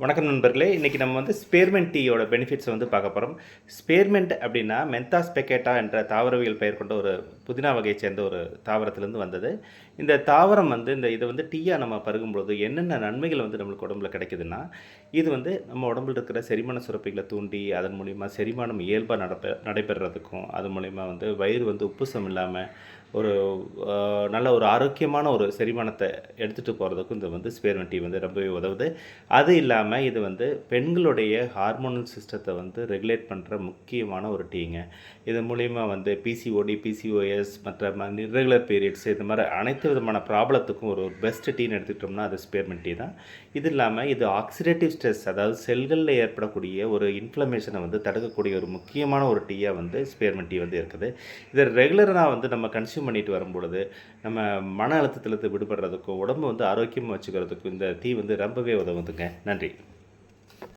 வணக்கம் நண்பர்களே. இன்றைக்கி நம்ம வந்து ஸ்பேர்மென்ட் டீயோட பெனிஃபிட்ஸை வந்து பார்க்க போகிறோம். ஸ்பேர்மென்ட் அப்படின்னா மென்தாஸ் பெக்கேட்டா என்ற தாவரவியல் பெயர் கொண்ட ஒரு புதினா வகையை சேர்ந்த ஒரு தாவரத்திலேருந்து வந்தது. இந்த தாவரம் வந்து இதை வந்து டீயாக நம்ம பருகும்பொழுது என்னென்ன நன்மைகள் வந்து நம்மளுக்கு உடம்புல கிடைக்குதுன்னா, இது வந்து நம்ம உடம்புல இருக்கிற செரிமான சுரப்பிகளை தூண்டி அதன் மூலிமா செரிமானம் இயல்பாக நடைபெறுறதுக்கும், அது மூலிமா வந்து வயிறு வந்து உப்புசம் இல்லாமல் ஒரு நல்ல ஒரு ஆரோக்கியமான ஒரு செரிமானத்தை எடுத்துகிட்டு போகிறதுக்கும் இந்த வந்து ஸ்பேர்மென்ட் டீ வந்து ரொம்பவே உதவுது. அது இல்லாமல் இது வந்து பெண்களுடைய ஹார்மோனல் சிஸ்டத்தை வந்து ரெகுலேட் பண்ணுற முக்கியமான ஒரு டீங்க. இது மூலிமா வந்து பிசிஓடி, பிசிஓஎஸ் மற்ற இர்ரெகுலர் பீரியட்ஸ் இந்த மாதிரி அனைத்து விதமான ப்ராப்ளத்துக்கும் ஒரு பெஸ்ட் டீன்னு எடுத்துக்கிட்டோம்னா அது ஸ்பேர்மென்ட் டீ தான். இது இல்லாமல் இது ஆக்சிடேட்டிவ் ஸ்ட்ரெஸ், அதாவது செல்களில் ஏற்படக்கூடிய ஒரு இன்ஃப்ளமேஷனை வந்து தடுக்கக்கூடிய ஒரு முக்கியமான ஒரு டீயாக வந்து ஸ்பேர்மென்ட் டீ வந்து இருக்குது. இதை ரெகுலராக வந்து நம்ம கன்சியூம் பண்ணிட்டு வரும்பொழுது நம்ம மன அழுத்தத்திலிருந்து விடுபடுறதுக்கும், உடம்பு வந்து ஆரோக்கியமாக வச்சுக்கிறதுக்கும் இந்த டீ வந்து ரொம்பவே உதவுதுங்க. நன்றி.